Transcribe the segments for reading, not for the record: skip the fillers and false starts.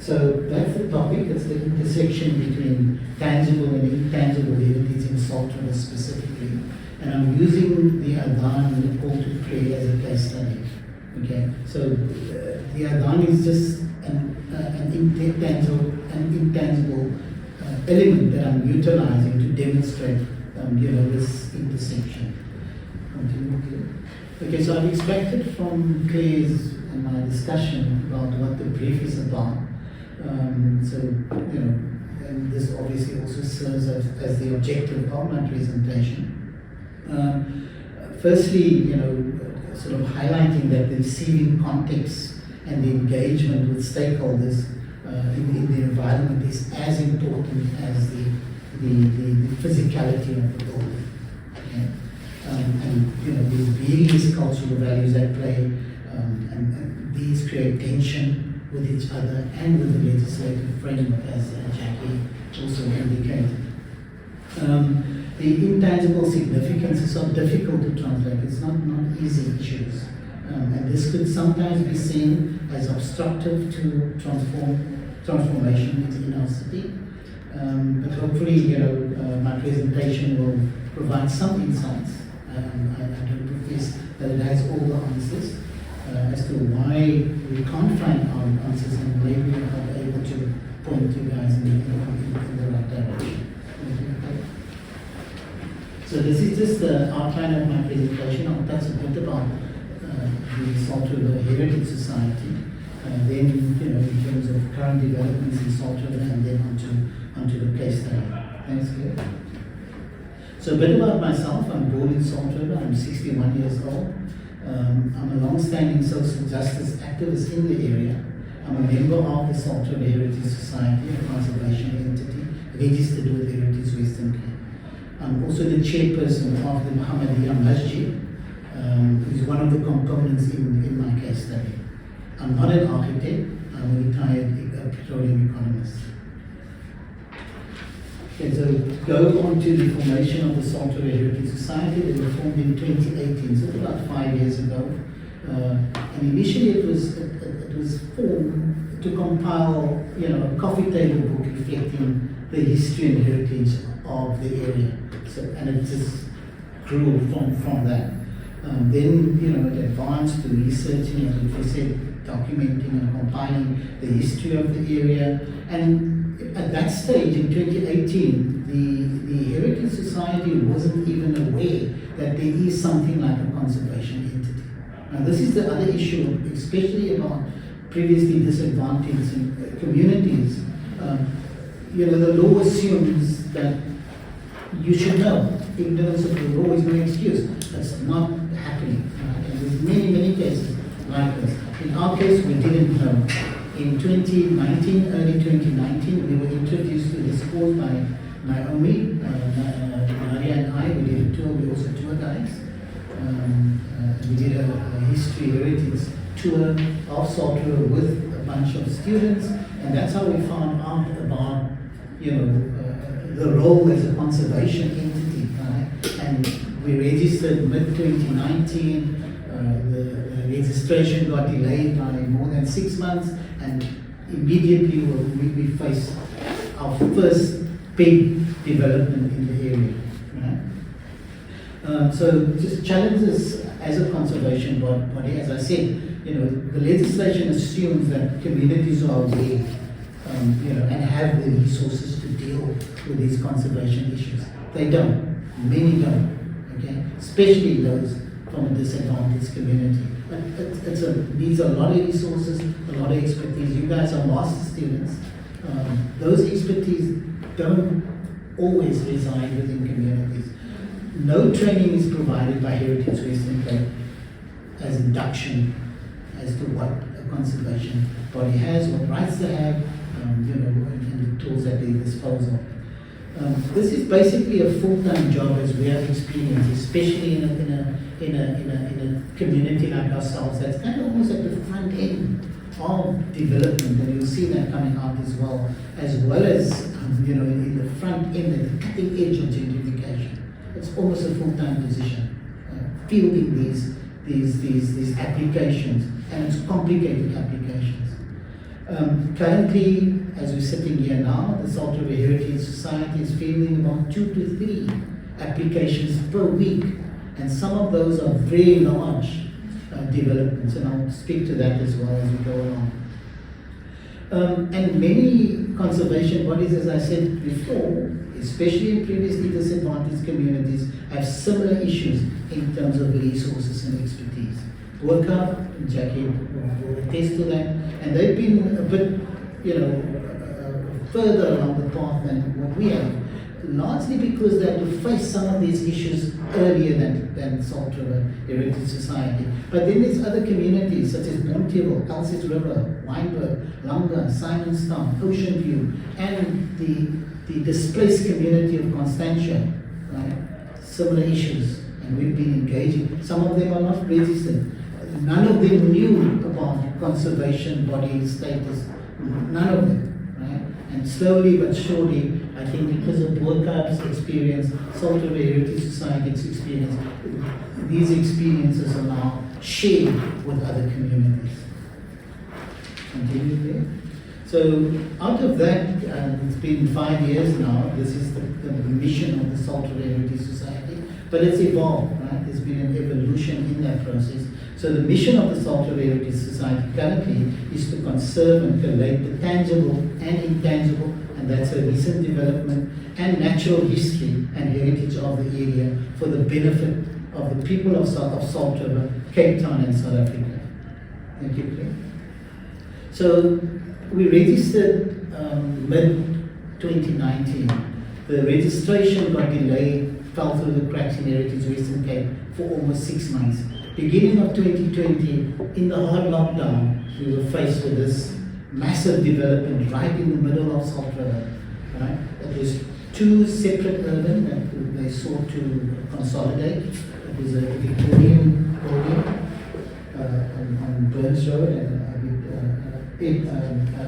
So that's the topic. It's the intersection between tangible and intangible heritage in Salt River specifically. And I'm using the Adhan call to prayer as a case study. Okay, so the Adhan is just an intangible element that I'm utilizing to demonstrate this intersection. Okay, so I've extracted from Claire's and my discussion about what the brief is about. And this obviously also serves as the objective of my presentation. Firstly, sort of highlighting that the receiving context and the engagement with stakeholders in the environment is as important as the physicality of the building. Okay? There's various cultural values at play, and these create tension with each other and with the legislative framework, as Jackie also indicated. The intangible significance is so difficult to translate. It's not easy issues. And this could sometimes be seen as obstructive to transformation in our city. But hopefully, my presentation will provide some insights. I don't profess that it has all the answers as to why we can't find our answers, and maybe we are able to point you guys in the right direction. Okay. So this is just the outline of my presentation. I'll touch a bit about the Salt River Heritage Society, then in terms of current developments in Salt River, and then onto the case study. Thanks, Claire. So a bit about myself. I'm born in Salt River. I'm 61 years old. I'm a long-standing social justice activist in the area. I'm a member of the Salt River Heritage Society, a conservation entity registered with Heritage Western Cape. I'm also the chairperson of the Muhammadiyah Masjid, which is one of the components in my case study. I'm not an architect. I'm a retired petroleum economist. Okay, so go on to the formation of the Salt River Heritage Society. They were formed in 2018, so about 5 years ago. And initially it was formed to compile, a coffee table book reflecting the history and heritage of the area. So, and it just grew from that. Then, it advanced to researching, as we said, documenting and compiling the history of the area. And at that stage, in 2018, the Heritage Society wasn't even aware that there is something like a conservation entity. Now, this is the other issue, especially about previously disadvantaged communities. The law assumes that you should know. Ignorance of the law is no excuse. That's not happening. And there's many cases like this. In our case, we didn't know. In 2019, early 2019, we were introduced to this cause by Naomi, Maria and I. We did a tour. We also tour guides. We did a history heritage tour of Salt River with a bunch of students, and that's how we found out about the role as a conservation entity. And we registered mid-2019. The registration got delayed by more than 6 months, and immediately we faced our first big development in the area. Right? So just challenges as a conservation body, as I said, the legislation assumes that communities are aware, and have the resources to deal with these conservation issues. They don't. Many don't. Okay, especially those from a disadvantaged community. It needs a lot of resources, a lot of expertise. You guys are master students. Those expertise don't always reside within communities. No training is provided by Heritage Western Cape as induction as to what a conservation body has, what rights they have, and the tools at their disposal. This is basically a full-time job, as we have experienced, especially in a community like ourselves. That's kind of almost at the front end of development, and you'll see that coming out as well as in the front end, at the cutting edge of gentrification. It's almost a full-time position, fielding these applications, and it's complicated applications. Currently, as we're sitting here now, the Salt River Heritage Society is fielding about 2 to 3 applications per week, and some of those are very large developments, and I'll speak to that as well as we go along. And many conservation bodies, as I said before, especially in previously disadvantaged communities, have similar issues in terms of resources and expertise. Workup, Jackie will attest to that, and they've been a bit, further along the path than what we have, largely because they had to face some of these issues earlier than Salt River Heritage Society. But then there's other communities such as Montevo, Alsace River, Weinberg, Longa, Simonstown, Ocean View, and the displaced community of Constantia, right? Similar issues, and we've been engaging. Some of them are not registered. None of them knew about conservation body status. None of them, right? And slowly but surely, I think because of WorkUp's experience, Salt River Heritage Society's experience, these experiences are now shared with other communities. Continue there. So out of that, it's been 5 years now. This is the mission of the Salt River Heritage Society, but it's evolved, right? There's been an evolution in that process. So the mission of the Salt River Heritage Society currently is to conserve and collate the tangible and intangible, and that's a recent development, and natural history and heritage of the area for the benefit of the people of Salt River, Cape Town and South Africa. Thank you, Claire. So we registered mid-2019. The registration got delayed, fell through the cracks in Heritage Western Cape for almost 6 months. Beginning of 2020, in the hard lockdown, we were faced with this massive development right in the middle of Salt River. Right? It was 2 separate urban that they sought to consolidate. It was a Victorian building on Burns Road and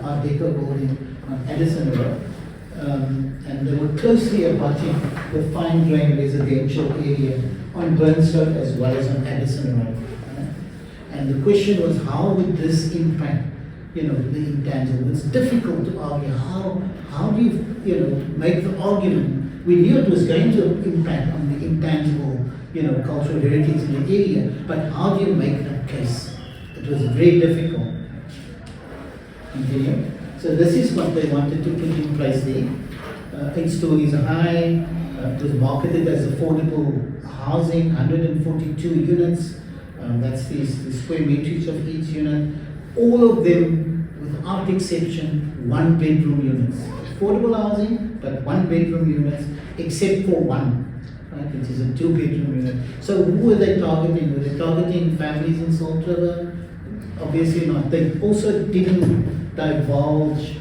Art Deco building on Addison Road. And they were closely abutting the fine grain residential area on Burns Road as well as on Addison Road. Right? And the question was, how would this impact, the intangible? It's difficult to argue. How do you, make the argument? We knew it was going to impact on the intangible, cultural heritage in the area, but how do you make that case? It was very difficult. Continue. So this is what they wanted to put in place there. 8 stories high. It was marketed as affordable housing, 142 units. That's the square meterage of each unit. All of them, without exception, 1-bedroom units. Affordable housing, but 1-bedroom units, except for one, right, which is a 2-bedroom unit. So who were they targeting? Were they targeting families in Salt River? Obviously not. They also didn't divulge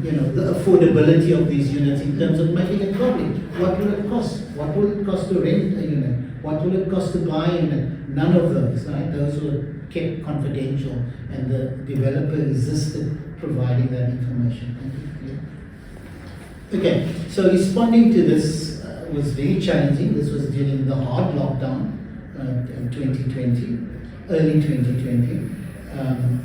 the affordability of these units in terms of making it public. What will it cost? What will it cost to rent a unit? What will it cost to buy a unit? None of those, right? Those were kept confidential, and the developer resisted providing that information. Okay, so responding to this was very challenging. This was during the hard lockdown in 2020, early 2020.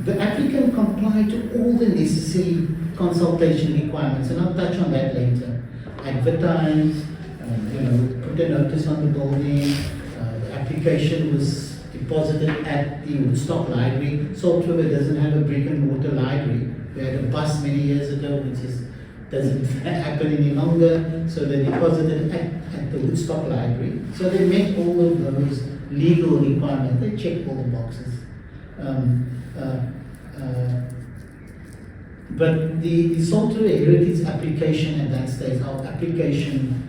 The applicant complied to all the necessary consultation requirements, and I'll touch on that later. Advertise, put a notice on the building. The application was deposited at the Woodstock Library. Salt River doesn't have a brick and mortar library. We had a bus many years ago, which doesn't happen any longer. So they deposited at the Woodstock Library. So they met all of those legal requirements. They checked all the boxes. But the Salt River Heritage application at that stage, our application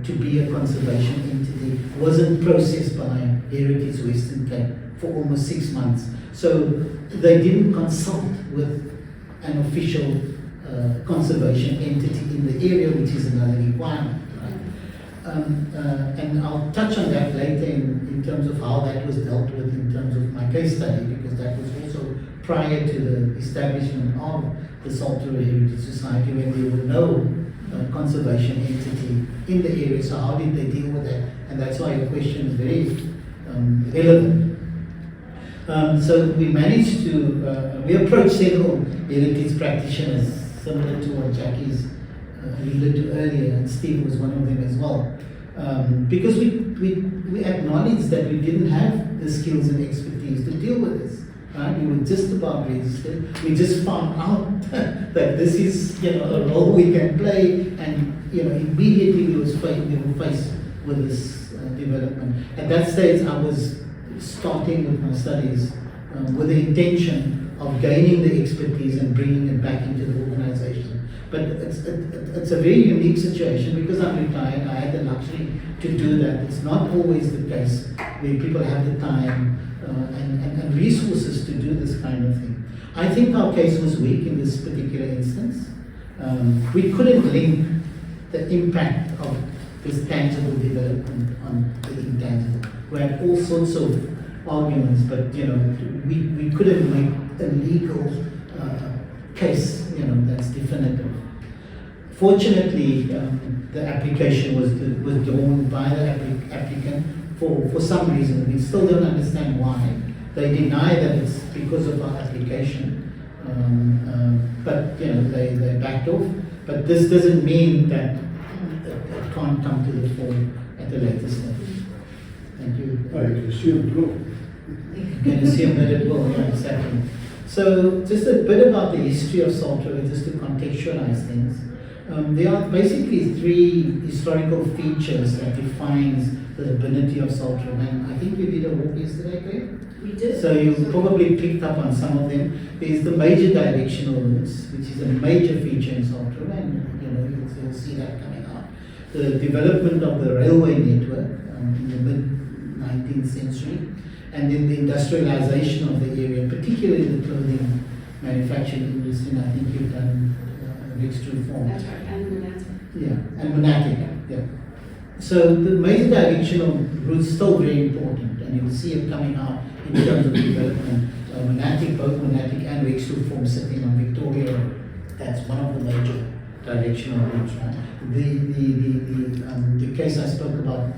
to be a conservation entity, wasn't processed by Heritage Western Cape for almost 6 months. So they didn't consult with an official conservation entity in the area, which is another requirement. Right? And I'll touch on that later in terms of how that was dealt with in terms of my case study, because that was also prior to the establishment of the Salt River Heritage Society, when there were no conservation entity in the area. So how did they deal with that? And that's why your question is very relevant. So we managed to, we approached several heritage practitioners, similar to what Jackie's alluded to earlier, and Steve was one of them as well. Because we acknowledged that we didn't have the skills and expertise to deal with this. Right? We were just about registered. We just found out that this is, a role we can play, and immediately we were faced with this development. At that stage, I was starting with my studies with the intention of gaining the expertise and bringing it back into the organization. But it's a very unique situation because I'm retired. I had the luxury to do that. It's not always the case where people have the time and resources to do this kind of thing. I think our case was weak in this particular instance. We couldn't link the impact of this tangible development on the intangible. We had all sorts of arguments, but we couldn't make a legal case that's definitive. Fortunately, the application was withdrawn by the applicant for some reason. We still don't understand why. They deny that it's because of our application, but they backed off. But this doesn't mean that it can't come to the fore at a later stage. Thank you. I assume it will. You can assume that it will, yeah, exactly. So just a bit about the history of Salt River, just to contextualize things. There are basically three historical features that defines the ability of Salt River. And I think you did a walk yesterday, Craig? We did. So you probably picked up on some of them. There's the major directional routes, which is a major feature in Salt River, and you'll see that coming out. The development of the railway network in the mid-19th century, and then the industrialization of the area, particularly the clothing manufacturing industry. And I think you've done mixed reform. That's right, and Monatic. Yeah, and Monatic. Yeah. So the major directional routes is still very important, and you'll see it coming out in terms of development. Monatic, both Monatic and Rexton form sitting on Victoria Road. That's one of the major directional routes, right? The case I spoke about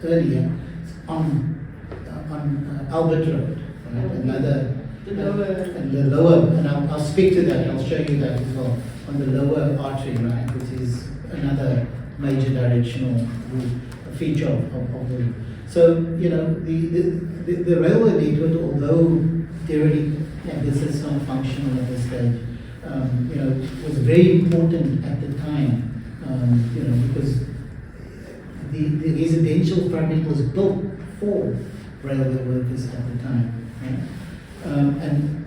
earlier on Albert Road, right? Another. The lower, and I'll speak to that. I'll show you that as well on the lower artery, right, which is another major directional route, a feature of the route. So the railway network, although theoretically this is not functional at this stage, was very important at the time, because the residential fabric was built for railway workers at the time, right? And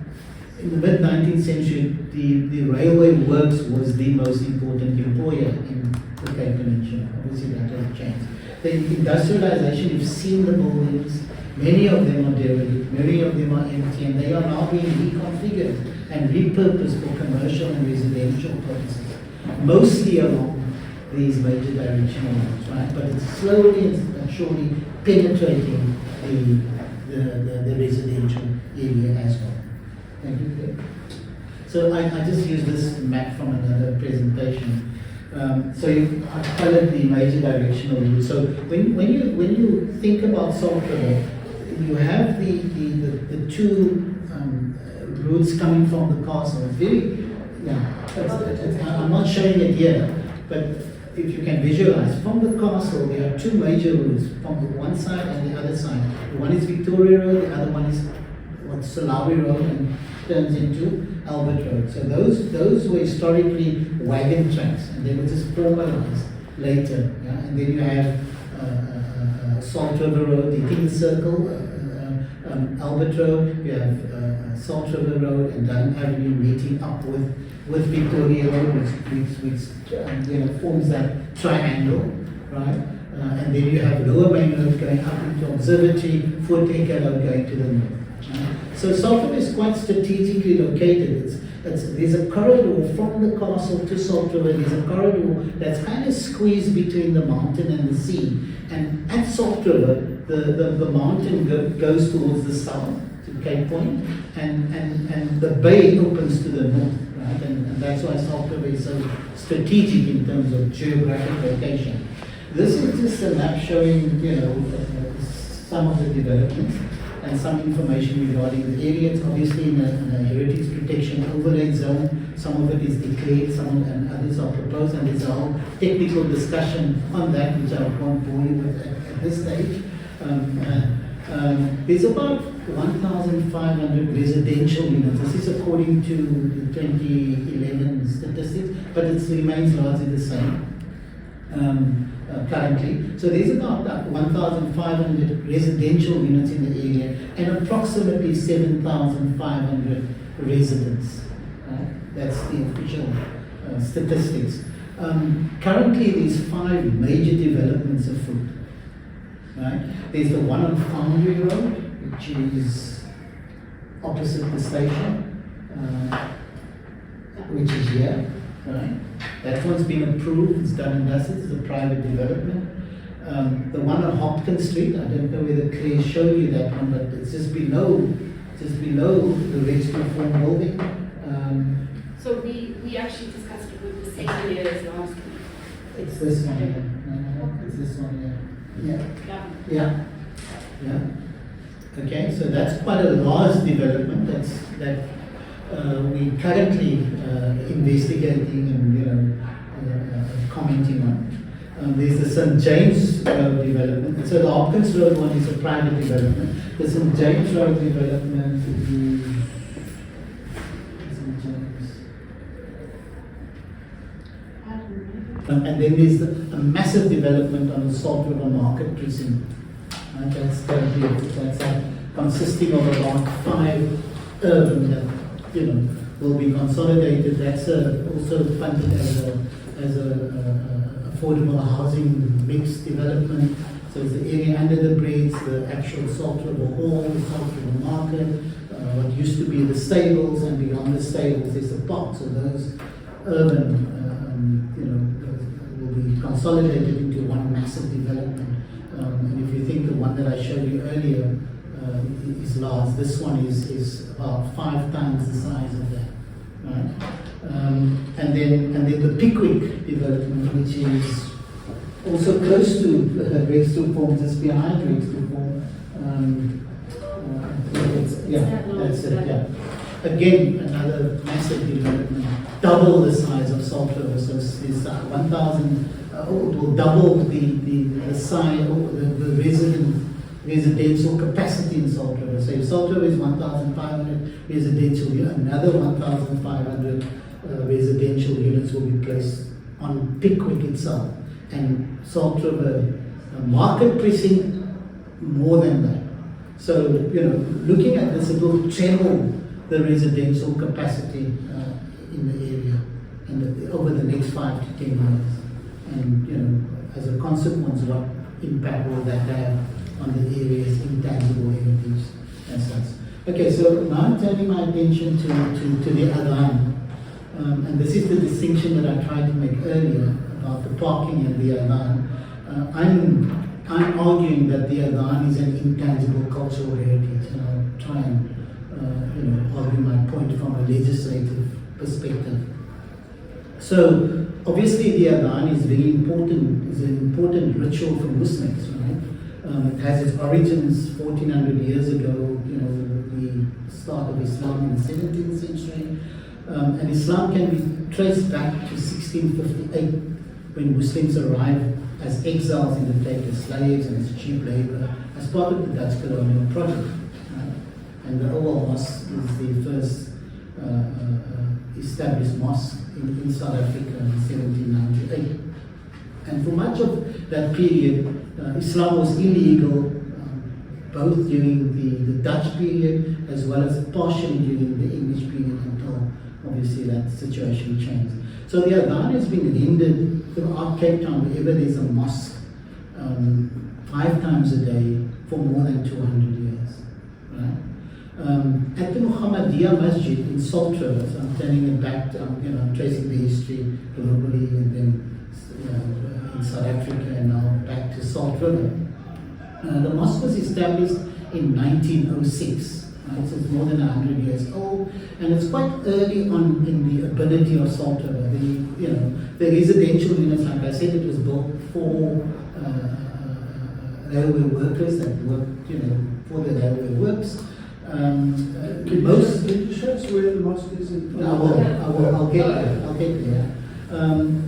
in the mid-19th century, the railway works was the most important employer in the Cape Peninsula. Obviously, that has changed. The industrialization, you've seen the buildings, many of them are derelict, many of them are empty, and they are now being reconfigured and repurposed for commercial and residential purposes, mostly along these major directional routes, right? But it's slowly and surely penetrating the residential area as well. Thank you, Craig. So I just used this map from another presentation. So I colored the major directional routes. So when you think about Salt River, you have the two routes coming from the castle. I'm not showing it here, but if you can visualize, from the castle there are two major routes, from the one side and the other side. The one is Victoria Road, the other one is Salawi Road, and turns into Albert Road. So those were historically wagon tracks, and they were just formalized later. Yeah? And then you have Salt River Road, the King Circle, Albert Road. You have Salt River Road and Dunn Avenue meeting up with Victoria Road, which forms that triangle, right? And then you have Lower Main Road going up into Observatory, Fort Ecker Road going to the north. So Salt River is quite strategically located. There's a corridor from the castle to Salt River. There's a corridor that's kind of squeezed between the mountain and the sea. And at Salt River, the mountain goes towards the south to Cape Point, and the bay opens to the north, right? And that's why Salt River is so strategic in terms of geographic location. This is just a map showing, some of the developments. and some information regarding the area. It's obviously in a heritage protection overlay zone. Some of it is declared, and others are proposed, and there's a whole technical discussion on that, which I won't bore you with at this stage. There's about 1,500 residential units. This is according to the 2011 statistics, but it remains largely the same currently. So there's about 1,500 residential units in the area and approximately 7,500 residents. That's the official statistics. Currently, there's 5 major developments of fruit. Right? There's the one on Foundry Road, which is opposite the station, which is here. Right? That one's been approved, it's done and dusted, it's a private development. The one on Hopkins Street, I don't know whether Claire showed you that one, but it's just below the Red School Form building. So we actually discussed it with the same area as last week. It's this one here. No, it's this one here. Yeah. Okay, so that's quite a large development. That we currently investigating and commenting on. There's the St. James Road development. So the Hopkins Road one is a private development. The St. James Road development is St. James. And then there's a massive development on the Salt River Market precinct. That's consisting of around 5 urban that will be consolidated. That's also funded as a affordable housing mixed development. So it's the area under the bridge, the actual Salt River Hall, the Salt River Market, what used to be the stables, and beyond the stables there's the park. So those urban will be consolidated into one massive development. And if you think the one that I showed you earlier is large, this one is about 5 times the size of that. Right? And then the Pickwick development, which is also close to Redstone Form, just behind Redstone Form. That's it. Yeah. Again, another massive development, double the size of Salt River. So it's 1,000. It will double the size, the residential capacity in Salt River. So if Salt River is 1,500 residential, another 1,500 residential units will be placed on Pickwick itself. And Salt River Market precinct, more than that. So, looking at this, it will treble the residential capacity in the area and over the next 5 to 10 years. And, as a consequence, what impact will that have on the area's intangible heritage as such. Okay, so now I'm turning my attention to the Adhan. And this is the distinction that I tried to make earlier about the parking and the Adhan. I'm arguing that the Adhan is an intangible cultural heritage, and I'll try and argue my point from a legislative perspective. So obviously the Adhan is very important, is an important ritual for Muslims, right? It has its origins 1400 years ago, the start of Islam in the 17th century. And Islam can be traced back to 1658, when Muslims arrived as exiles in the place as slaves and as cheap labor as part of the Dutch colonial project. Right? And the Oval Mosque is the first established mosque in South Africa in 1798. And for much of that period, Islam was illegal, both during the Dutch period as well as partially during the English period, until obviously that situation changed. So the Adhan has been rendered throughout Cape Town, wherever there's a mosque, 5 times a day for more than 200 years. Right? At the Muhammadiyah Masjid in Salt River, so I'm turning it back to, I'm tracing the history globally, and then in South Africa, and now back to Salt River. The mosque was established in 1906, right? So it's more than 100 years old, and it's quite early on in the ability of Salt River. The residential units, like I said, it was built for railway workers that work, for the railway works. Can you show us where the mosque is in? I'll get there.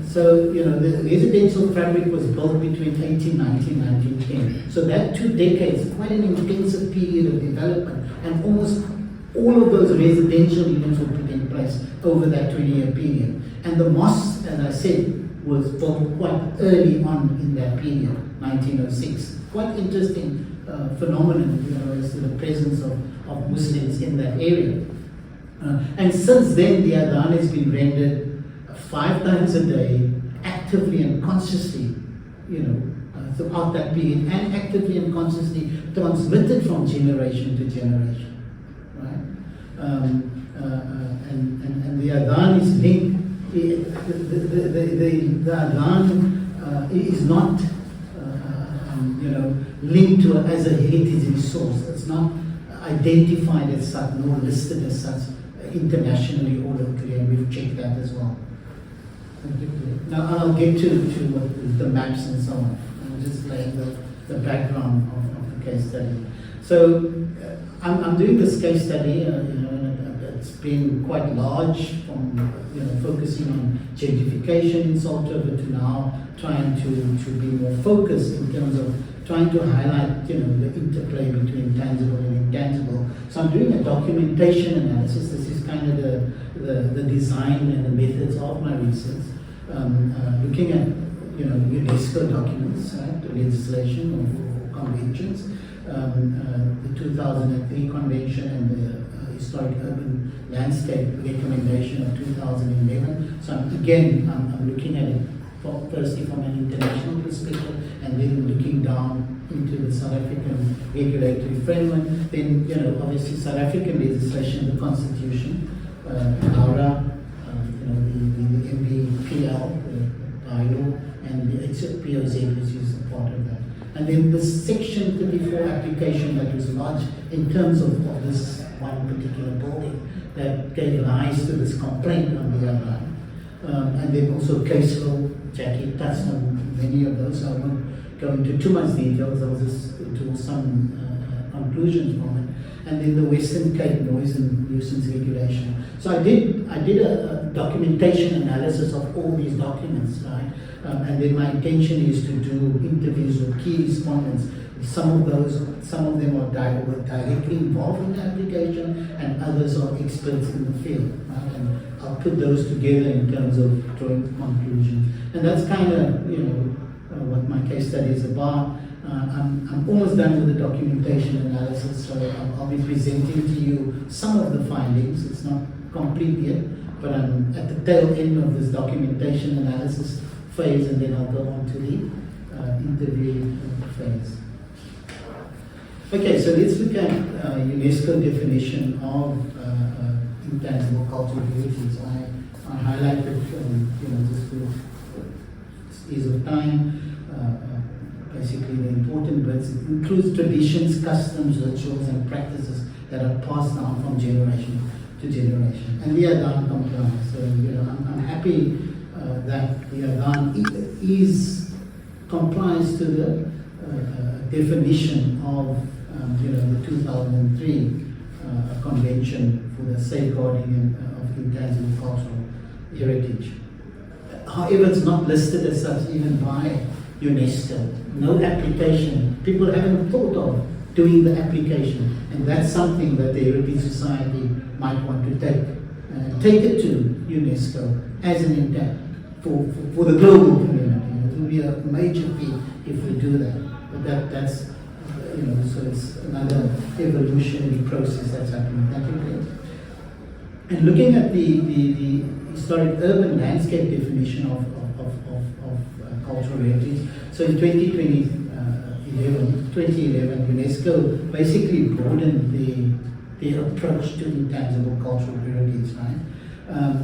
So, the residential fabric was built between 1890 and 1910. So that 2 decades, quite an intensive period of development, and almost all of those residential units were put in place over that 20-year period. And the mosque, as I said, was built quite early on in that period, 1906. Quite interesting phenomenon, as to the presence of Muslims in that area. And since then, the Adhan has been rendered 5 times a day, actively and consciously, throughout that period, and actively and consciously transmitted from generation to generation, right? And the Adhan is linked. The Adhan is not, linked to as a heritage resource. It's not identified as such, nor listed as such internationally or locally, and we've checked that as well. Now I'll get to the maps and so on. I'm just laying the background of the case study. So I'm doing this case study, and it's been quite large, from focusing on gentrification in Salt River to now trying to be more focused in terms of trying to highlight the interplay between tangible and intangible. So I'm doing a documentation analysis. This is kind of the design and the methods of my research. Looking at UNESCO documents, right, the legislation or conventions, the 2003 convention and the historic urban landscape recommendation of 2011. So I'm looking at it firstly from an international perspective, and then looking down into the South African regulatory framework. Then obviously South African legislation, the Constitution, AURA, the MBPL, the bylaw, and the POZ, which is a part of that. And then the Section 34 application that was lodged in terms of this one particular building that gave rise to this complaint on the other. And then also case law. Jackie touched on many of those, so I won't go into too much details. I'll just draw some conclusions from it. And then the Western Cape noise and nuisance regulation. So I did a documentation analysis of all these documents, right? And then my intention is to do interviews with key respondents. Some of them are directly involved in the application, and others are experts in the field, right? And I'll put those together in terms of drawing conclusions. And that's kind of, what my case study is about. I'm almost done with the documentation analysis, so I'll be presenting to you some of the findings. It's not complete yet, but I'm at the tail end of this documentation analysis phase, and then I'll go on to the interview phase. Okay, so let's look at UNESCO definition of intangible cultural heritage. I highlighted, just for ease of time, basically the important bits. It includes traditions, customs, rituals, and practices that are passed down from generation to generation. And the Adhan complies. So, I'm happy that the Adhan complies to the definition of the 2003 Convention for the Safeguarding of Intangible Cultural Heritage. However, it's not listed as such even by UNESCO. No application. People haven't thought of doing the application, and that's something that the Heritage Society might want to take it to UNESCO as an intent for the global community. It will be a major feat if we do that. But that's so it's another evolutionary process that's happening. Thank you, Claire. And looking at the historic urban landscape definition of cultural heritage, so in 2011, UNESCO basically broadened the approach to intangible cultural heritage, right?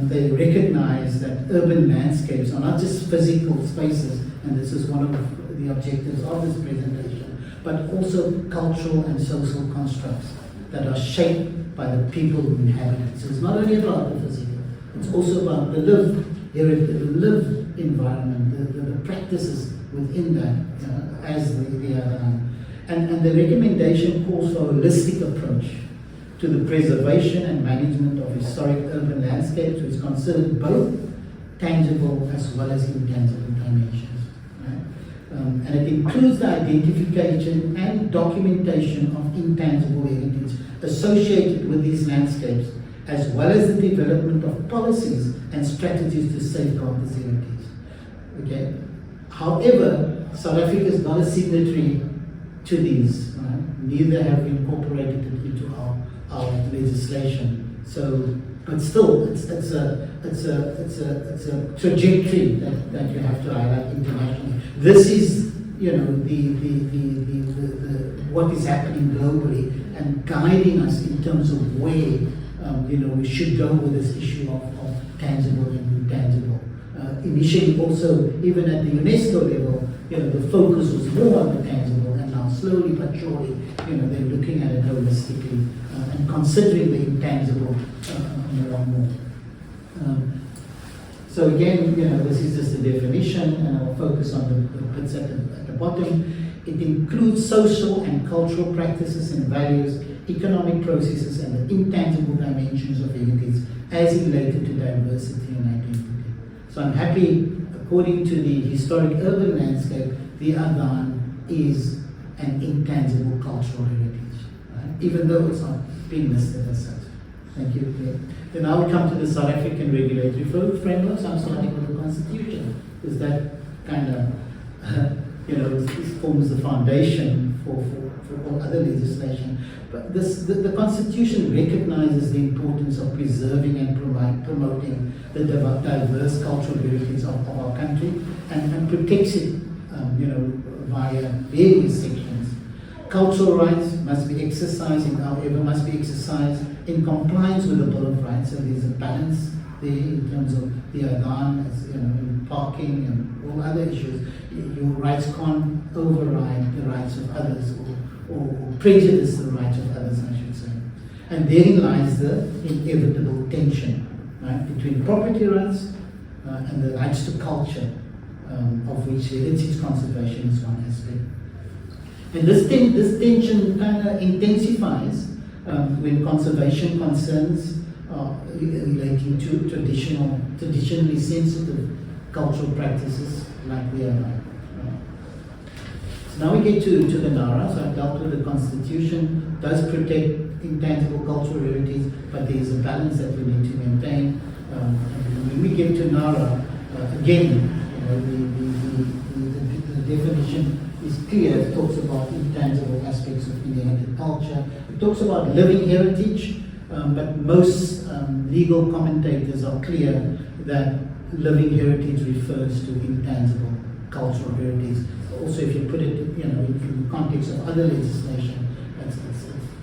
They recognize that urban landscapes are not just physical spaces, and this is one of the objectives of this presentation, but also cultural and social constructs that are shaped by the people who inhabit it. So it's not only about the physical, it's also about the lived environment, the practices within that as the Adhan. And the recommendation calls for a holistic approach to the preservation and management of historic urban landscapes, which considered both tangible as well as intangible dimensions. Right? And it includes the identification and documentation of intangible heritage associated with these landscapes, as well as the development of policies and strategies to safeguard this heritage. Okay. However, South Africa is not a signatory to these. Right? Neither have we incorporated it into our legislation. So, but still, it's a trajectory that you have to highlight internationally. This is, you know, the what is happening globally and guiding us in terms of where you know, we should go with this issue of tangible and intangible. Initially, also, even at the UNESCO level, you know, the focus was more on the tangible, and now slowly but surely, you know, they're looking at it holistically and considering the intangible more and more. So again, you know, this is just a definition, and I'll focus on the bits at the bottom. It includes social and cultural practices and values, economic processes, and the intangible dimensions of heritage as related to diversity and identity. So I'm happy, according to the historic urban landscape, the Adhan is an intangible cultural heritage, right? Even though it's not being listed as such. Thank you. Okay. Then now we come to the South African regulatory framework. So I'm starting with the Constitution, because that kind of, you know, this forms the foundation for all other legislation. But the Constitution recognizes the importance of preserving and promoting the diverse cultural heritage of our country and protects it, you know, via various sections. Cultural rights must be exercised, must be exercised in compliance with the Bill of Rights. So there's a balance there in terms of the Adhan, as you know, in parking and all other issues. Your rights can't override the rights of others or prejudice the rights of others, I should say. And therein lies the inevitable tension, right, between property rights and the rights to culture, of which heritage conservation is one aspect. And this tension kind of intensifies when conservation concerns are relating to traditionally sensitive cultural practices like we are now. So now we get to the NARA. So I've dealt with the Constitution, does protect intangible cultural heritage, but there is a balance that we need to maintain. And when we get to NARA, again, you know, the definition is clear. It talks about intangible aspects of inherited culture. It talks about living heritage, but most legal commentators are clear that living heritage refers to intangible cultural heritage. Also, if you put it, you know, in the context of other legislation, it's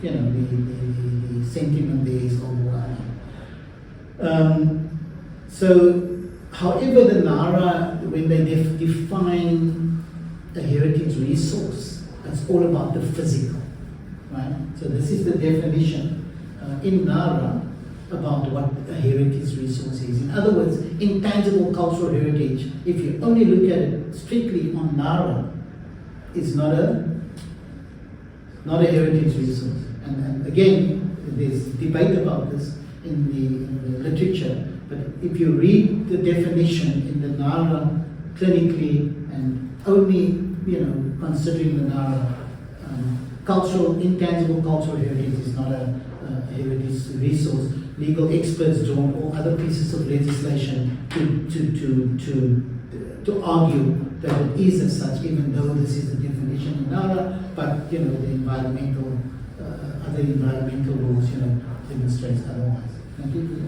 you know, the sentiment there is overwhelming. So, however, the NARA, when they define a heritage resource, it's all about the physical, right? So this is the definition in NARA about what a heritage resource is. In other words, intangible cultural heritage, if you only look at it strictly on NARA, is not a heritage resource. And again, there's debate about this in the literature, but if you read the definition in the NARA clinically and only, you know, considering the NARA, intangible cultural heritage is not a heritage resource. Legal experts draw on all other pieces of legislation to argue that it is as such, even though this is the definition in NARA, but you know, the other environmental rules, you know, demonstrates otherwise. Thank you.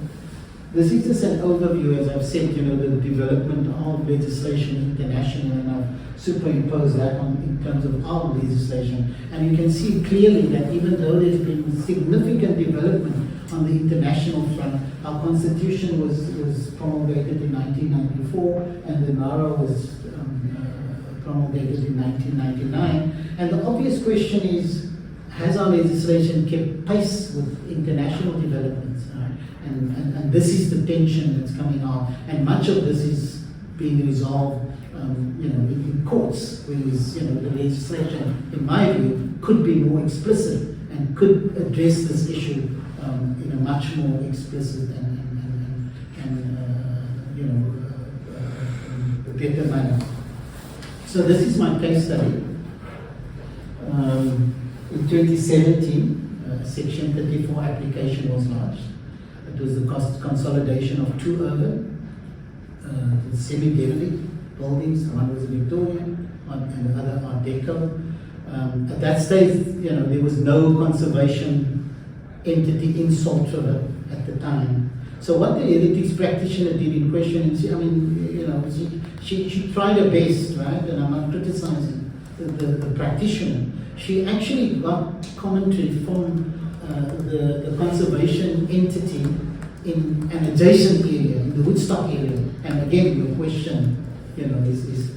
This is just an overview, as I've said, you know, the development of legislation internationally, and I've superimposed that in terms of our legislation. And you can see clearly that even though there's been significant development on the international front, our constitution was promulgated in 1994, and the NARA was promulgated in 1999. And the obvious question is, has our legislation kept pace with international developments? And this is the tension that's coming out, and much of this is being resolved, you know, in courts, whereas the legislation, in my view, could be more explicit and could address this issue in a much more explicit and a better manner. So this is my case study. In 2017, Section 34 application was launched. It was the consolidation of two urban semi-derelict buildings. One was Victorian and the other Art Deco. At that stage, there was no conservation entity in Salt River at the time. So what the heritage practitioner did in question, she tried her best, right? And I'm not criticizing the practitioner. She actually got commentary from the conservation entity in an adjacent area, in the Woodstock area. And again, your question, is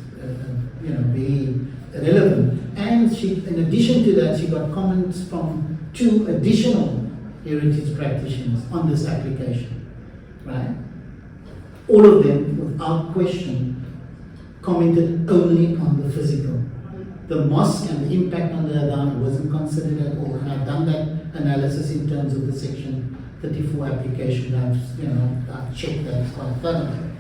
very relevant. And she, in addition to that, she got comments from two additional heritage practitioners on this application, right? All of them, without question, commented only on the physical. The mosque and the impact on the Adhan wasn't considered at all. And I've done that analysis in terms of the Section 34 application. I've checked that quite thoroughly.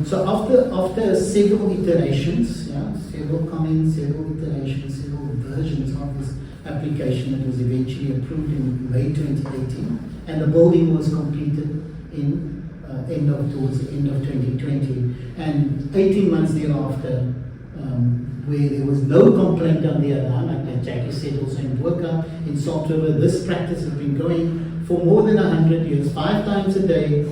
So after several iterations, several comments, several iterations, several versions of this application, it was eventually approved in May 2018, and the building was completed in towards the end of 2020. And 18 months thereafter, where there was no complaint on the Adhan, like Jackie said, also in Burka, in Salt River, this practice has been going for more than 100 years, 5 times a day,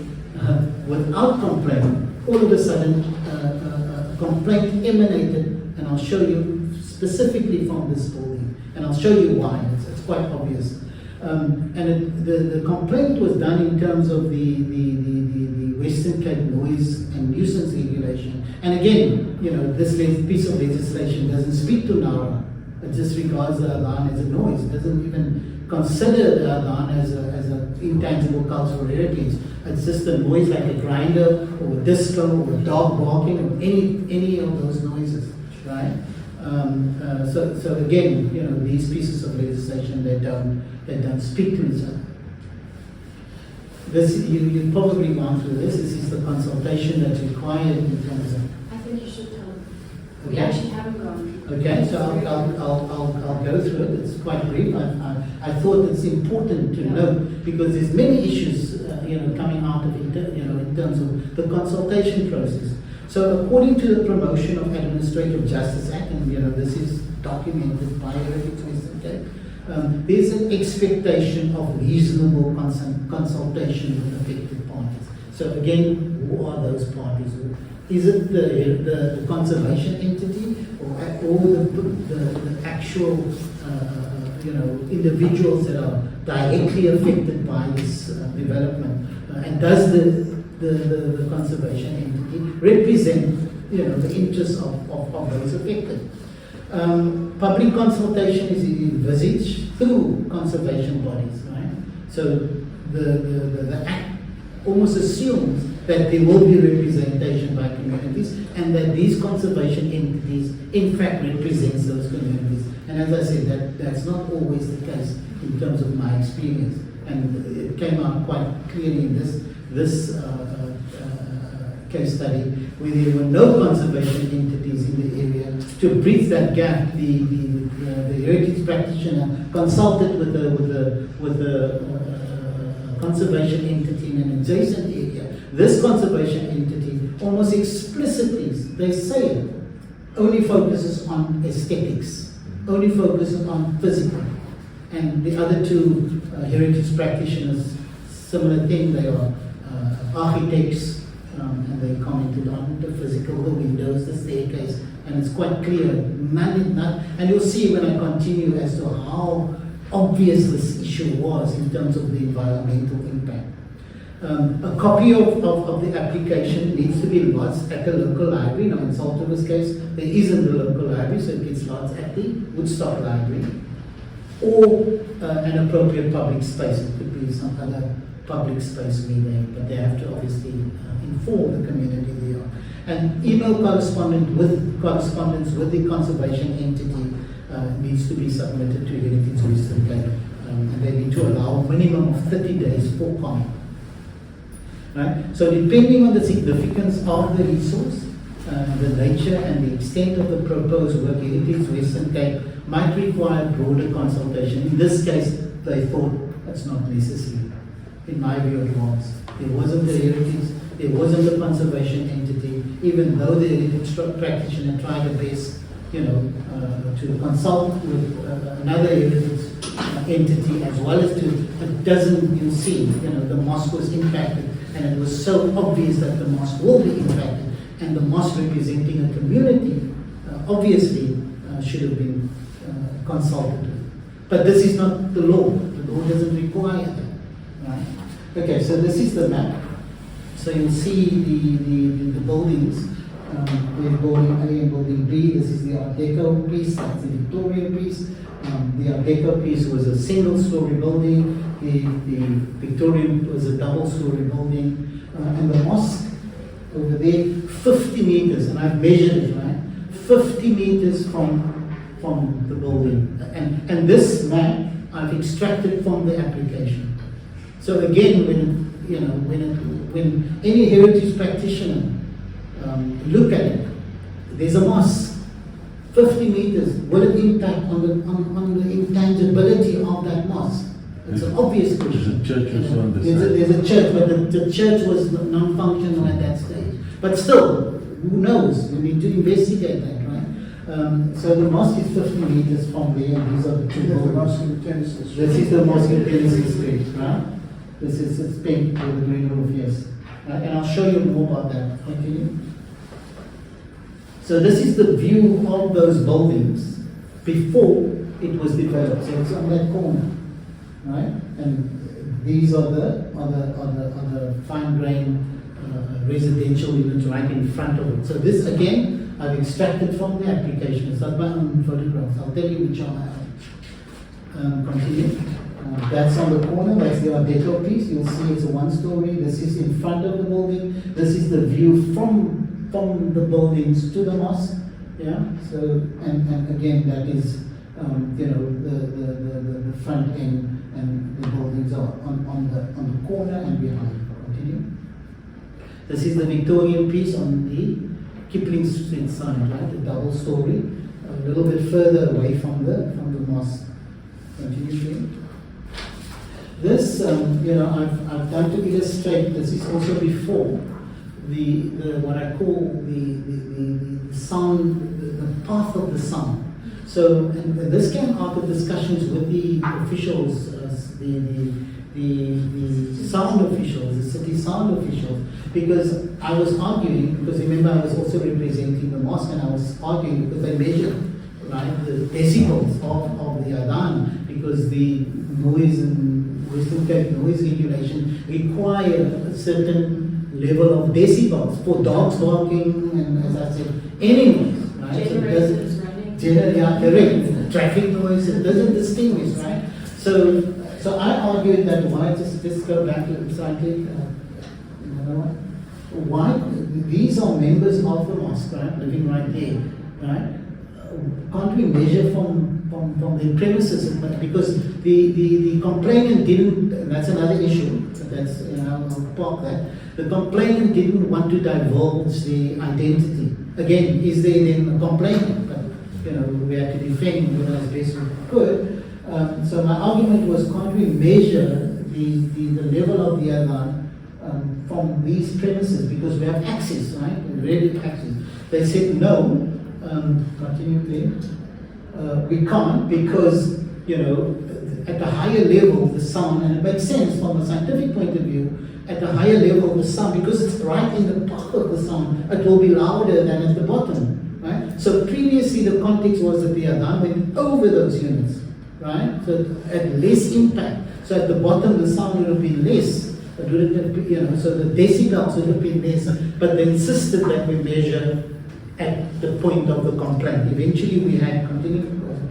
without complaint. All of a sudden, a complaint emanated, and I'll show you specifically from this building, and I'll show you why. It's quite obvious. The complaint was done in terms of the Western Cape noise and nuisance regulation. And again, this piece of legislation doesn't speak to Nara. It just regards the Adhan as a noise. It doesn't even consider the Adhan as an intangible cultural heritage. It's just a noise like a grinder or a disco or a dog barking or any of those noises, right? So again, these pieces of legislation, they don't speak to each other. This you've probably gone through this. This is the consultation that's required in terms of. I think you should tell them. We Okay. actually haven't gone through. Okay, so I'll go through it. It's quite brief. I thought it's important to note because there's many issues coming out of it, in terms of the consultation process. So according to the Promotion of Administrative Justice Act, and this is documented by Heritage Western Cape, there's an expectation of reasonable consultation with affected parties. So again, who are those parties? Is it the conservation entity or the actual individuals that are directly affected by this development? And does the conservation entity represent the interests of those affected? Public consultation is envisaged through conservation bodies, right? So the Act almost assumes that there will be representation by communities and that these conservation entities in fact represents those communities. And as I said, that's not always the case in terms of my experience. And it came out quite clearly in this case study, where there were no conservation entities in the area. To bridge that gap, the heritage practitioner consulted with the conservation entity in an adjacent area. This conservation entity almost explicitly, they say, only focuses on aesthetics, only focuses on physical. And the other two heritage practitioners, similar thing, they are architects, and they commented on the physical, the windows, the staircase, and it's quite clear, and you'll see when I continue as to how obvious this issue was in terms of the environmental impact. A copy of the application needs to be lodged at the local library. Now in Salt River's case, there isn't a local library, so it gets lodged at the Woodstock Library, or an appropriate public space. It could be some other public space but they have to obviously inform the community they are. And email correspondence with the conservation entity needs to be submitted to Heritage Western Cape, and they need to allow a minimum of 30 days for comment. Right? So depending on the significance of the resource, the nature and the extent of the proposed work, Heritage Western Cape might require broader consultation. In this case, they thought that's not necessary. In my view, it was. There wasn't a heritage, there wasn't a conservation entity, even though the heritage practitioner tried her best, to consult with another heritage entity as well as to, it doesn't, the mosque was impacted, and it was so obvious that the mosque will be impacted, and the mosque representing a community obviously should have been consulted with. But this is not the law. The law doesn't require that. Right? Okay, so this is the map. So you'll see the buildings. We have building A and building B. This is the Art Deco piece. That's the Victorian piece. The Art Deco piece was a single-story building. The Victorian was a double-story building. And the mosque over there, 50 meters, and I've measured it, right? 50 meters from the building. And this map I've extracted from the application. So again, when any heritage practitioner look at it, there's a mosque, 50 meters. Will it impact on the intangibility of that mosque? It's an obvious question. There's a church also on the side. There's a church, but the church was non-functional at that stage. But still, who knows? We need to investigate that, right? So the mosque is 50 meters from there, and these are the two The buildings. mosque in Tennessee Street. This is the mosque in Tennessee Street, right? This is it's pink with the green roof, yes. And I'll show you more about that. Continue. So this is the view of those buildings before it was developed. So it's on that corner, right? And these are the fine grain residential units right in front of it. So this again, I've extracted from the application. It's not my own photographs. I'll tell you which are my own. Continue. That's on the corner. That's the Art Deco piece. You'll see it's a one-story. This is in front of the building. This is the view from the buildings to the mosque. Yeah. So and again, that is the front end, and the buildings are on the corner and behind. Continue. This is the Victorian piece on the Kipling Street side, right? The double story, a little bit further away from the mosque. Continue here. This, I've done to illustrate. This is also before the what I call the sound, the path of the sound. So, and this came out of discussions with the officials, the sound officials, the city sound officials, because I was arguing, because remember I was also representing the mosque, and I was arguing because they measured, right, the decibels of the Adhan, because the noise and Western Cape noise regulation require a certain level of decibels for dogs barking and, as I said, any noise, right? Generators running. Yeah, correct. Traffic noise, it doesn't distinguish, right? So I argued that why just go back to slightly, why these are members of the mosque, right, living right there, right? Can't we measure from the premises? Because the complainant didn't, and that's another issue, that's, I'll park that. The complainant didn't want to divulge the identity. Again, is there then a complainant? But, we had to defend as best we could. So my argument was, can't we measure the level of the Adhan from these premises? Because we have access, right? Ready access. They said no. Continue there. We can't because, at the higher level of the sound, and it makes sense from a scientific point of view, at the higher level of the sound, because it's right in the top of the sound, it will be louder than at the bottom, right? So previously the context was that the Adhan went over those units, right? So it had less impact. So at the bottom the sound would have been less. It would have been, so the decibels would have been less, but they insisted that we measure at the point of the complaint. Eventually we had, continue,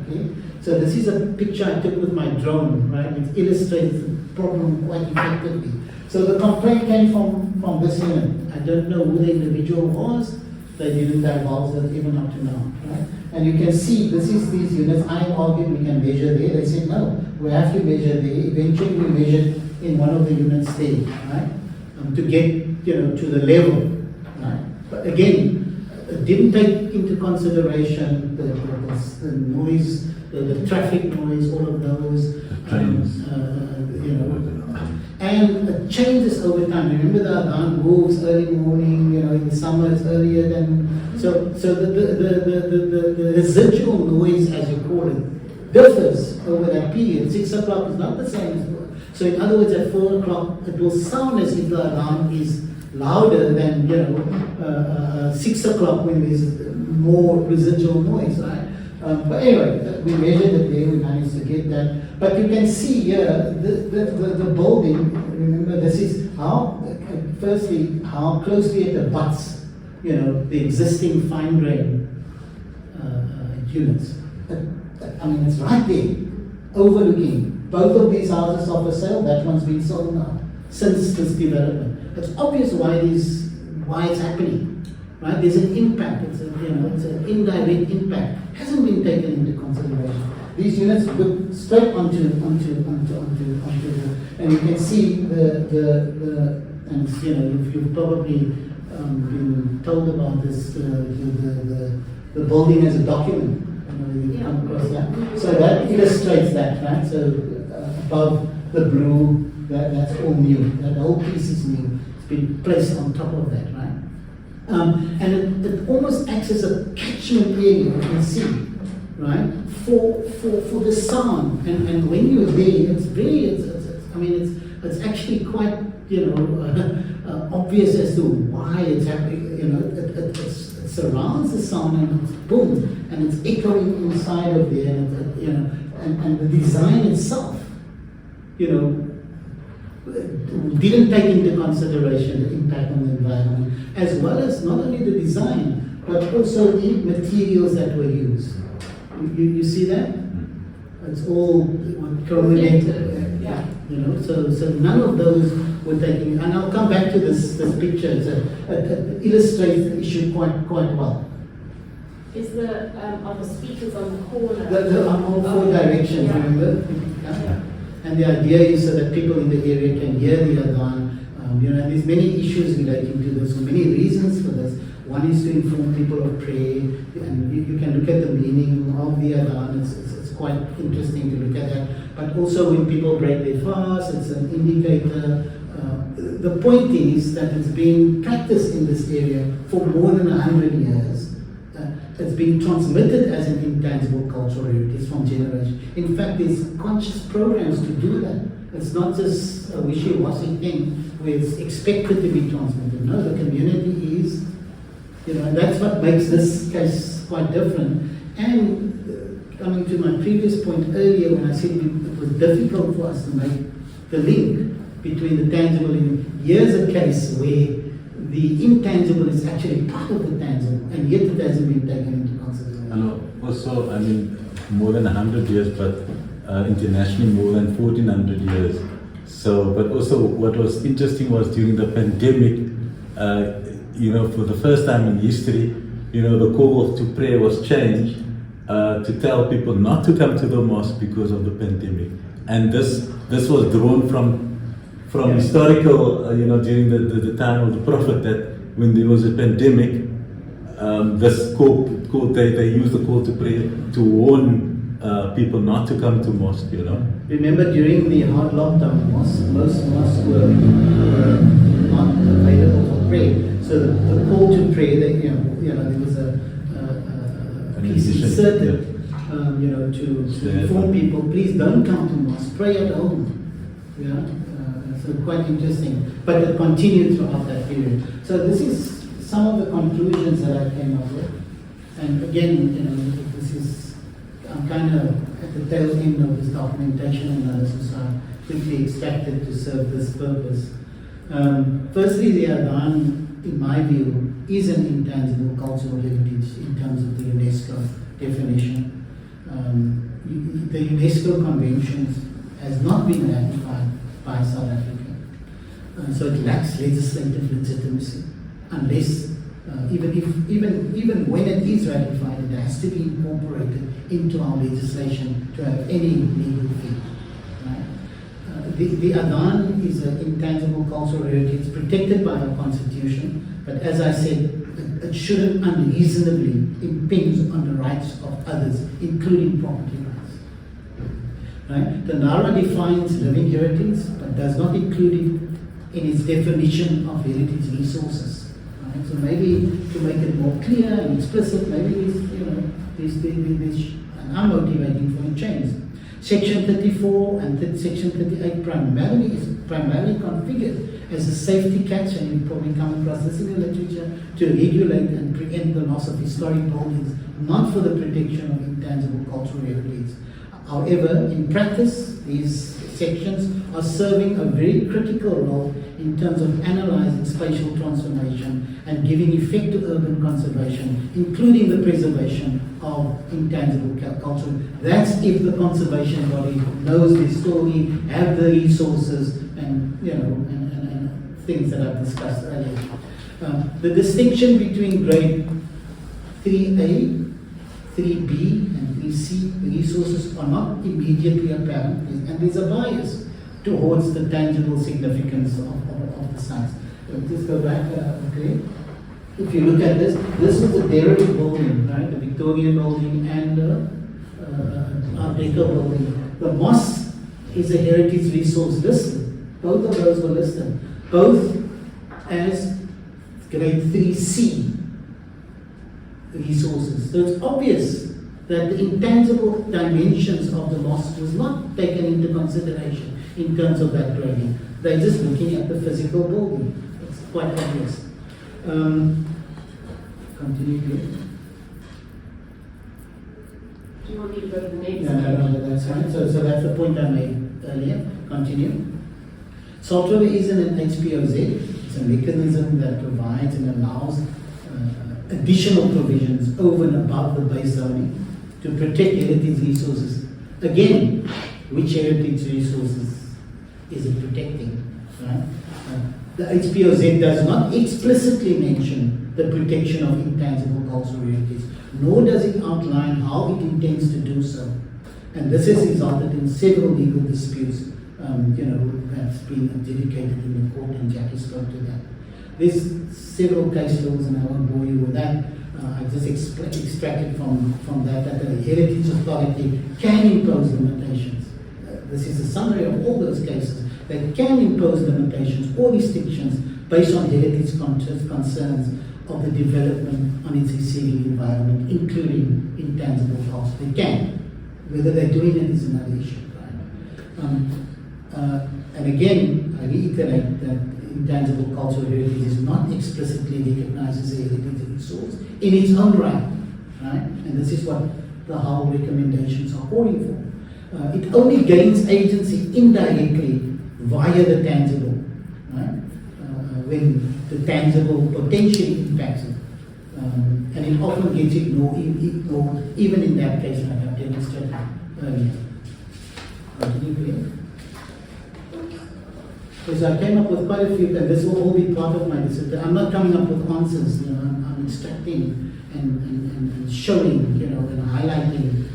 Okay? So this is a picture I took with my drone, right? It illustrates the problem quite effectively. So the complaint came from this unit. I don't know who the individual was. They didn't divulge that even up to now, right? And you can see this is these units. I argued we can measure there. They said no, we have to measure there. Eventually we measured in one of the units there, right? To get to the level, right? But again, it didn't take into consideration the noise, the traffic noise, all of those. Trains. And it changes over time. Remember the Adhan moves early morning, in the summer it's earlier than, so the residual noise, as you call it, differs over that period. 6 o'clock is not the same as 4. So in other words, at 4 o'clock, it will sound as if the alarm is louder than, 6 o'clock when there's more residual noise, right? But anyway, we measured it there, we managed to get that. But you can see here, the building, remember this is how, firstly, how closely it abuts, the existing fine grain units. I mean, it's right there, overlooking. Both of these houses are for sale, that one's been sold now, since this development. It's obvious why it's happening, right? There's an impact, it's an indirect impact. Hasn't been taken into consideration. These units look straight onto the, and you can see and you've probably been told about this, the building as a document. You come across that. So that illustrates that, right? So above the blue, that's all new. That whole piece is new. It's been placed on top of that, right? And it almost acts as a catchment area, you can see, right, for the sound. And when you're there, it's actually quite, obvious as to why it's happening. It surrounds the sound and it's boom, and it's echoing inside of there, and the design itself, didn't take into consideration the impact on the environment, as well as not only the design, but also the materials that were used. You see that? It's all correlated. Yeah. So none of those were taken, and I'll come back to this picture. It illustrates the issue quite well. Is are the speakers on the corner? On all 4 directions, remember? Yeah. And the idea is so that people in the area can hear the Adhan. And there's many issues relating to this, so many reasons for this. One is to inform people of prayer, and you can look at the meaning of the Adhan. It's quite interesting to look at that. But also when people break their fast, it's an indicator. The point is that it's being practiced in this area for more than 100 years. It's being transmitted as an intangible cultural heritage from generation. In fact, there's conscious programs to do that. It's not just a wishy-washy thing where it's expected to be transmitted. No, the community is, and that's what makes this case quite different. And coming to my previous point earlier when I said it was difficult for us to make the link between the tangible and here's a case where the intangible is actually part of the tangible, and yet it hasn't been taken into consideration. And also, more than 100 years, but internationally more than 1400 years. So, but also what was interesting was during the pandemic, for the first time in history, the call to prayer was changed to tell people not to come to the mosque because of the pandemic. And this was drawn from historical, during the time of the Prophet, that when there was a pandemic, this they used the call to prayer to warn people not to come to mosque, Remember, during the hard lockdown, most mosques were not available for prayer. So the call to prayer, there was a piece inserted, to inform people, please don't come to mosque, pray at home. So quite interesting, but it continued throughout that period. So this is some of the conclusions that I came up with. And again, this is, I'm kind of at the tail end of this documentation analysis, so I quickly extracted to serve this purpose. Firstly, the Adhan, in my view, is an intangible cultural heritage in terms of the UNESCO definition. The UNESCO conventions has not been ratified by South Africa. So it lacks legislative legitimacy unless, even when it is ratified, it has to be incorporated into our legislation to have any legal effect. Right? The Adhan is an intangible cultural heritage protected by our constitution, but as I said, it shouldn't unreasonably impinge on the rights of others, including property rights. Right? The NARA defines living heritage, but does not include it in its definition of heritage resources. Right? So maybe to make it more clear and explicit, maybe this are motivating for a change. Section 34 and Section 38 primarily configured as a safety catch, and you probably come across this in the literature, to regulate and preempt the loss of historic buildings, not for the protection of intangible cultural heritage. However, in practice, these sections are serving a very critical role in terms of analyzing spatial transformation and giving effect to urban conservation, including the preservation of intangible culture. That's if the conservation body knows the story, have the resources, and things that I've discussed earlier. The distinction between grade 3A, 3B, and 3C resources are not immediately apparent, and there's a bias towards the tangible significance of the sites. Just go back, okay. If you look at this is the Derry building, right? The Victorian building and the Art Deco building. The mosque is a heritage resource listed. Both of those were listed, both as grade 3C resources. So it's obvious that the intangible dimensions of the mosque was not taken into consideration in terms of that grading. They're just looking at the physical building. It's quite obvious. Continue here. Do you want me to go to the next? No, that's fine. So that's the point I made earlier. Continue. Software isn't an HPOZ. It's a mechanism that provides and allows additional provisions over and above the base zoning to protect heritage resources. Again, which heritage resources is it protecting? Right? The HPOZ does not explicitly mention the protection of intangible cultural heritage, nor does it outline how it intends to do so. And this has resulted in several legal disputes, that's been adjudicated in the court, and Jackie spoke to that. There's several case laws, and I won't bore you with that. I just extracted from that the Heritage Authority can impose limitations. This is a summary of all those cases. They can impose limitations or restrictions based on heritage concerns of the development on its receiving environment, including intangible culture. They can. Whether they're doing it is another issue. Right? And again, I reiterate that intangible cultural heritage is not explicitly recognized as a heritage resource in its own right. And this is what the Hull recommendations are calling for. It only gains agency indirectly via the tangible, right? When the tangible potentially impacts it. And it often gets ignored, even in that case, like I've demonstrated earlier. Because I came up with quite a few, and this will all be part of my discipline. I'm not coming up with answers, I'm instructing and showing, and highlighting,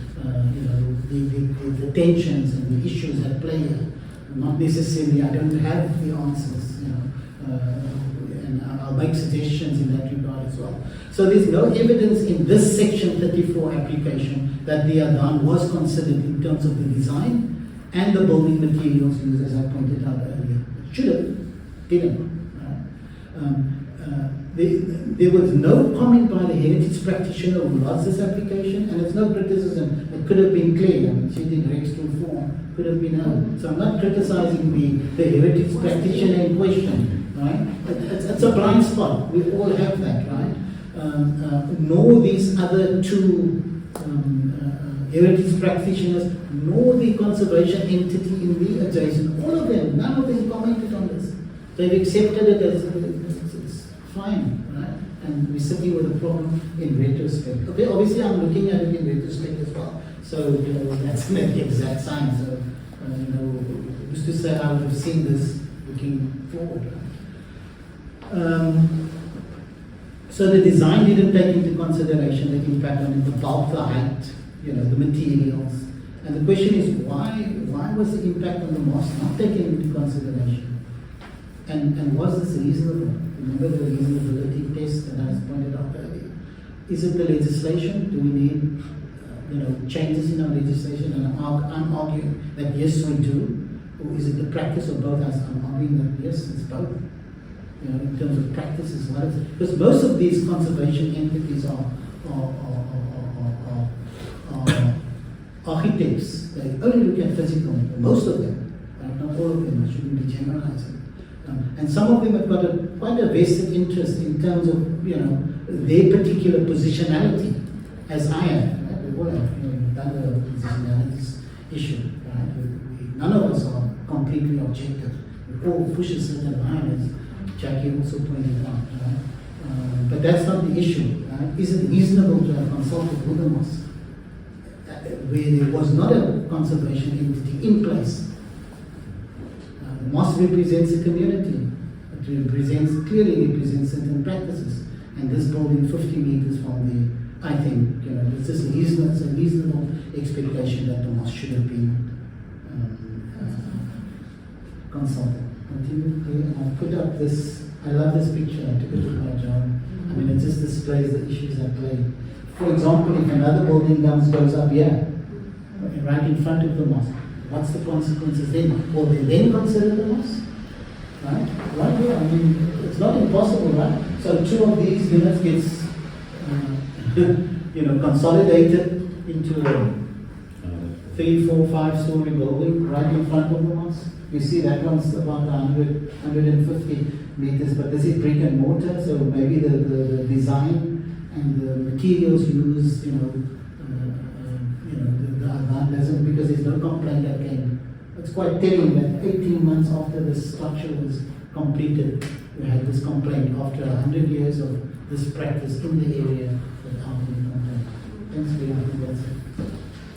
the tensions and the issues at play here. Not necessarily, I don't have the answers, and I'll make suggestions in that regard as well. So there's no evidence in this Section 34 application that the Adhan was considered in terms of the design and the building materials used, as I pointed out earlier. It should have, didn't. There was no comment by the heritage practitioner who lost this application, and there's no criticism. It could have been clear. She did Rex to form, could have been heard. So I'm not criticizing the heritage practitioner in question, right? It's a blind spot. We all have that, right? Nor these other two heritage practitioners, nor the conservation entity in the adjacent. All of them, none of them commented on this. They've accepted it as it's fine, right? And we're sitting with a problem in retrospect. Okay, obviously I'm looking at it in retrospect as well. So, that's not the exact science. So, who's to say I would have seen this looking forward. So the design didn't take into consideration the impact on the bulk, the height, the materials. And the question is, why was the impact on the mosque not taken into consideration? And was this reasonable? Remember the reasonability test that I was pointed out earlier? Is it the legislation? Do we need changes in our legislation? And I'm arguing that yes, we do. Or is it the practice of both? I'm arguing that yes, it's both. In terms of practice as well. Because most of these conservation entities are architects. They only look at physical, most of them, right? Not all of them, I shouldn't be generalizing. And some of them have got quite a vested interest in terms of, their particular positionality, as I have. Right? We all have, done the positionalities issue. Right? None of us are completely objective. We all push a certain line, as Jackie also pointed out. Right? But that's not the issue. Right? Is it reasonable to have consulted with the mosque where there was not a conservation entity in place? The mosque represents a community. It clearly represents certain practices. And this building 50 meters from the, I think, it's just a reasonable expectation that the mosque should have been consulted. And I put up this, I love this picture, I took it to my job. I mean, it just displays the issues at play. For example, if another building goes up here, right in front of the mosque, what's the consequences then? Will they then consider the mosque? Right? Right here, I mean, it's not impossible, right? So 2 of these units gets, consolidated into a 3, 4, 5-story building right in front of the mosque. You see that one's about 150 meters, but this is brick and mortar, so maybe the design and the materials used, the Adhan doesn't, because there's no complaint that came. It's quite telling that 18 months after the structure was completed, we had this complaint after 100 years of this practice in the area without any complaint. Thanks for your attention.